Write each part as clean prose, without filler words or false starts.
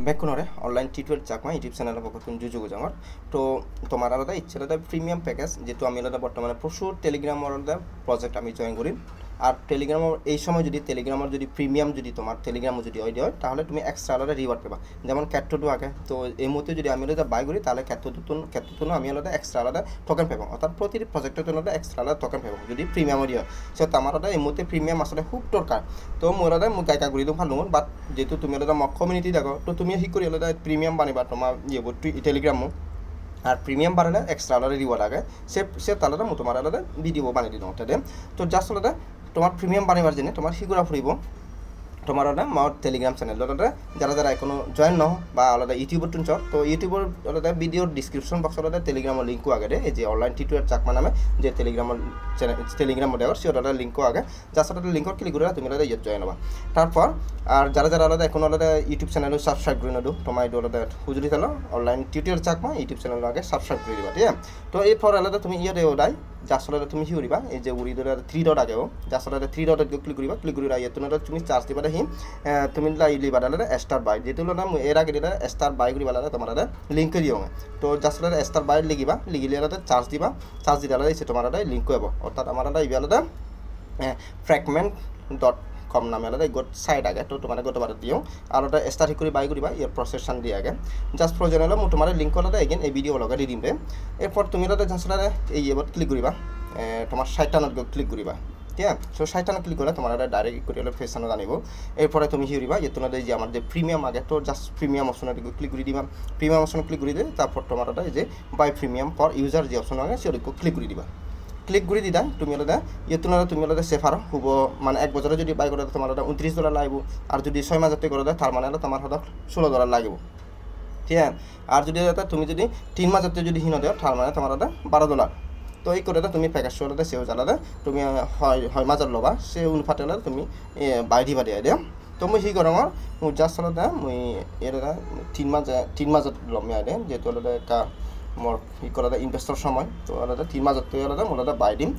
বেকনরে online tutorial Chakma YouTube channel পক্ষে যুযোগ জাঙর তো তোমার আলাদা ইচ্ছা আলাদা প্রিমিয়াম প্যাকেজ যেহেতু আমি আলাদা বর্তমানে প্রচুর টেলিগ্রামের আলাদা প্রজেক্ট আমি জয়েন করি আর টেলিগ্রামের এই সময় যদি টেলিগ্রামের যদি প্রিমিয়াম যদি তোমার টেলিগ্রামও যদি হয় তাহলে তুমি এক্সট্রা আলাদা রিওয়ার্ড পাবা যেমন ক্যাটটো আগে তো এই মুহূর্তে যদি আমি আলাদা বাই করি তাহলে ক্যাটটো আমি আলাদা এক্সট্রা আলাদা টোকেন পাবো অর্থাৎ প্রতিটি প্রজেক্টের জন্য এক্সট্রা আলাদা টোকেন পাবো যদি প্রিমিয়ামের হয় সো আমার আলাদা এই মুহূর্তে প্রিমিয়াম আসলে খুব দরকার তো মোর আলাদা মোক গায়কা করি দিওঁ ভালো বাট যেহেতু তুমি আলাদা মক কমিউনিটি দেখো তো তুমি সি করে আলাদা প্রিমিয়াম বানিবা তোমার টেলিগ্রামও আর প্রিমিয়াম বানালে এক্সট্রা আলাদা রিওয়ার্ড আগে সে আলাদা মই তোমার আলাদা ভিডিও বানিয়ে দিওঁ তাতে তো জাস্ট আলাদা তোমার প্রিমিয়াম বানিবার জন্য তোমার শিগুরা ফুরিব তোমার আলাদা আমার টেলিগ্রাম চ্যানেল আলাদা যারা এখনো জয়েন নহ বা আলাদা ইউটিউবর তুনছ তো ইউটিউবর আলাদা ভিডিওর ডিসক্রিপশন বক্স আলাদা টেলিগ্রামের লিঙ্কও আগে দে এই যে অনলাইন টিউটোরিয়াল চাকমা নামে যে টেলিগ্রামের চ্যানেল টেলিগ্রামের দেওয়ার সে আলাদা লিঙ্কও আগে যার সাথে লিঙ্কর ক্লিক করে তুমি আলাদা ইয়ে জয়েন হবা তারপর আর যারা আলাদা এখন আলাদা ইউটিউব চ্যানেল সাবস্ক্রাইব করে নেদো তোমার এটা আলাদা হুজুরি চালো online tutorial Chakma YouTube channel আগে সাবস্ক্রাইব করে দিবা ঠিক আছে তো এরপর আলাদা তুমি ইয়ে দেও দাই যার সাথে তুমি কি করিবা এই যে উড়ি ধরে 3 ডট আগেও যার সাথে 3 ডট ক্লিক করিবা ক্লিক করি ইয়ে তুমি তুমি চার্জ দিবা দেখি তুমি লিবা দালে স্টার বাই যেহেতু এর আগে দিলে স্টার বাই করিবা দালে তোমার লিঙ্ক দিও তো যার সাথে স্টার বাই লিখিবা লিখিলে চার্জ দিবা চার্জ দিলে এসে তোমার লিঙ্ক হবো অর্থাৎ আমার ইবে আলাদা fragment.com নামে আলাদা গোট সাইড আগে তো তোমার গোটবার দিও আলাদা স্টার ঠিক করে বাই করিবা ইয়ার প্রসেসন দিয়ে আগে জাস্ট প্রয়োজন হলে মই তোমার লিঙ্ক আলাদা এগেন এই ভিডিও লগাই দি দিম এরপর তুমি আলাদা জাস্ট এই এবার ক্লিক করিবা তোমার সাইটানত ক্লিক করিবা ঠিক আছে সো সাইটানত ক্লিক করলে তোমার ডাইরেক্ট করে হলে ফেসানো জানিব এরপরে তুমি কি করিবা যে তোমার যে আমার যে প্রিমিয়াম আগে তো জাস্ট প্রিমিয়াম অপশনে ক্লিক করে দিবা প্রিমিয়াম অপশনে ক্লিক করে দিয়ে তারপর তোমার এই যে বাই প্রিমিয়াম ফর ইউজার যে অপশন আগে সেটা ক্লিক করে দিবা ক্লিক করে দিদা তুমি আলাদা তুমি আলাদা সেফার হব মানে এক বছরে যদি বাই করে তোমার $29 লাগবে আর যদি 6 মাস করে দেয় তার মানে তোমার হয়তো $16 লাগবে ঠিক আছে আর যদি তুমি যদি 3 মাস যদি হিনো দেও তার মানে তোমার $12 তো এই করে তুমি প্যাকেজ আলাদা সেও আলাদা তুমি হয় মাজার লবা সে অনুপাতে তুমি বাই দিবা দিয়া দিও তো মই সি করম মোৰ জাস্ট আলাদা মই এর 3 মাস লম আদে যেহেতু আলাদা একটা মোর ই করা ইনভেস্টর সময় তো আলাদা 3 মাস আলাদা মোর আলাদা বাই দিম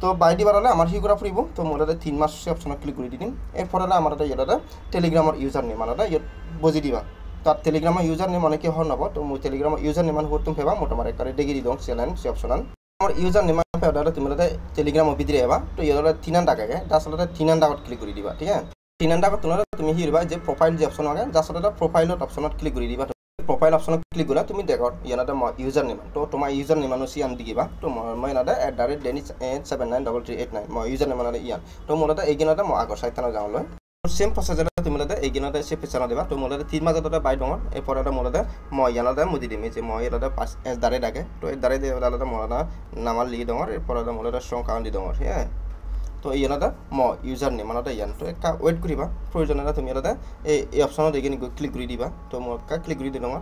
তো বাই দিবার হলে আমার হি করা ফুরিব তো মোর আলাদা 3 মাস অপশনে ক্লিক করে দিম এরপর হলে আমার আলাদা টেলিগ্রামের ইউজার নেম আলাদা ইয়ে বুঝি দিবা তার টেলিগ্রামের ইউজার নেম অনেকে হন নব তো মই টেলিগ্রামের ইউজার নেম হর তুমি পেবা মোটামুটি একটা ডেগি দি দং সেলেন সে অপশনাল আমার ইউজার নেম পেবা তুমি আলাদা টেলিগ্রামের ভিতরে এবা তো ইয়ালা 3 টাকা গে তার সাথে 3 টাকা ক্লিক করে দিবা ঠিক আছে 3 টাকা তুমি হিরবা যে প্রোফাইল যে অপশন আগে যার সাথে প্রোফাইলত অপশনত ক্লিক করে দিবা প্রোফাইল অপশনত ক্লিক করে তুমি দেখো ইয়ানাটা ইউজার নেম তো তোমার ইউজার নেম আনো সিয়ান দিবা তো মই নাদা @denish793389 মই ইউজার নেম আনো ইয়ান তো মোলাটা এইগিনাটা মই আগৰ সাইতানা যাওলৈ সেম প্রসেসরে তুমি লাদা এইগিনাটা সে পেছানো দিবা তো মোলাটা 3 মাস দাদা বাই ডঙর এরপর এটা মোলাটা মই ইয়ানাটা মুদি দিমি যে মই এটা পাস দারে ডাকে তো এই দারে দিয়ে দাদা মোলাটা নামাল লি ডঙর এরপর এটা মোলাটা স্ট্রং কাউন্ট দি ডঙর হ্যাঁ তো ইয়ানাটা ইউজার নেম আনাটা ইয়ান তো একটা ওয়েট করিবা প্রয়োজন হলে তুমি আলাদা এই অপশনত এগিয়ে ক্লিক করে দিবা তো মই ক্লিক করে দিলাম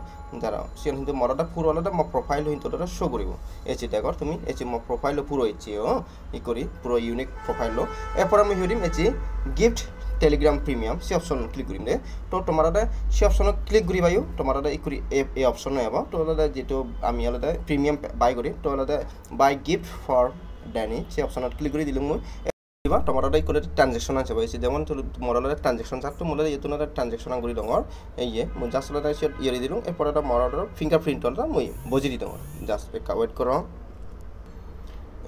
যারা সিয়ান কিন্তু মরাটা পুরো আলাদা মো প্রোফাইল কিন্তু এটা শো করিব এচি দেখর তুমি এচি মো প্রোফাইল পুরো এচি ই করি পুরো ইউনিক প্রোফাইল এরপর আমি হইম এচি গিফট টেলিগ্রাম প্রিমিয়াম সে অপশন ক্লিক করিম দে তো তোমার সে অপশন ক্লিক করিবাইও তোমার ই করি এই অপশন হব তো আলাদা যেটো আমি আলাদা প্রিমিয়াম বাই করি তো আলাদা বাই গিফট ফর ড্যানি সে অপশনত ক্লিক করে দিলাম মই তোমার করে ট্রানজেকশন আছে পাইছি যেমন মোরালের ট্রানজেকশন চাপ তো মোলার ইয়েতো ট্রানজেকশন করি ডঙর এই মই জাস্ট ইয়ে দিলাম এরপর এটা মোরালের ফিঙ্গারপ্রিন্টটা মই বজি দি ডঙর জাস্ট একটা ওয়েট করো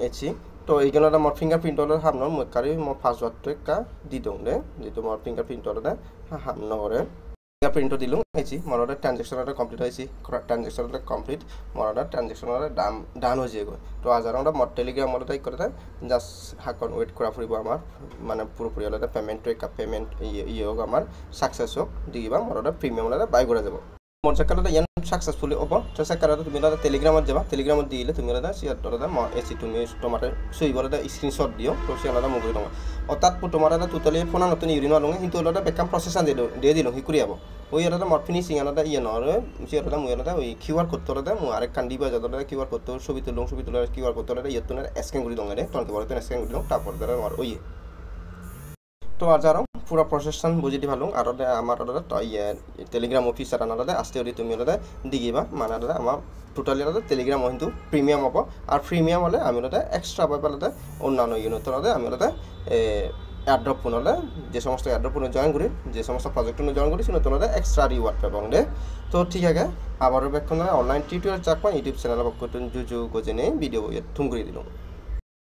এছি তো এইগুলো মোর ফিঙ্গারপ্রিন্টর হামন মই কারি মই পাসওয়ার্ডটো একটা দি দং দে যেটো মোর ফিঙ্গারপ্রিন্টর হামন করে ফিঙ্গারপ্রিন্ট দিলুম এছি মোর ট্রানজেকশনটা কমপ্লিট হইছি ট্রানজেকশনটা কমপ্লিট মোর ট্রানজেকশনটা ডান হয়ে যাবে তো আজারটা মোর টেলিগ্রাম মোর তাই করে জাস্ট হাকন ওয়েট করা ফুরিব আমার মানে পুরোপুরি আলাদা পেমেন্ট একটা পেমেন্ট ইয়ে হোক আমার সাকসেস হোক দিবা মোর প্রিমিয়াম আলাদা বাই করে যাব মোর চাকাটা ইয়ান সাকসেসফুলি হব তো চাকাটা তুমি আলাদা টেলিগ্রামত যাবা টেলিগ্রামত দিলে তুমি আলাদা সিয়ারটা আলাদা এসি তুমি তোমার সুইব আলাদা স্ক্রিনশট দিও তো সে আলাদা মুগরি দং অর্থাৎ তোমার আলাদা টোটালি ফোন নতুন ইউরিন আলং কিন্তু আলাদা বেকাম প্রসেসন দিয়ে দিল হিকুরি যাব ওই আলাদা মোর ফিনিশিং আলাদা ইয়ে নর সে আলাদা মই আলাদা ওই কিউআর কোড আলাদা মই আরেক কান্দি বা যাদা কিউআর কোড ছবি তুলং কিউআর কোড আলাদা ইয়ে তোনার স্ক্যান করে দং রে তনকে বড় তো স্ক্যান করে দং তারপর ধরে আমার ওই তো আজারও পুরা প্রসেসন বুঝিটি ভালো আর আমার আলাদা টেলিগ্রাম অফিসার আলাদা আসতে হলে তুমি আলাদা দিগিবা মানে আলাদা আমার টোটালি আলাদা টেলিগ্রাম কিন্তু প্রিমিয়াম হব আর প্রিমিয়াম হলে আমি আলাদা এক্সট্রা পাইব আলাদা অন্যান্য ইউনিট আলাদা আমি আলাদা এয়ারড্রপ পুনলে যে সমস্ত এয়ারড্রপ পুনলে জয়েন করি যে সমস্ত প্রজেক্ট জয়েন করি শুনে তোমরা এক্সট্রা রিওয়ার্ড পাবং দে তো ঠিক আছে আবারও বেক্ষণ online tutorial Chakma YouTube channel পক্ষ জুজু গজেনে ভিডিও থুম করে দিলাম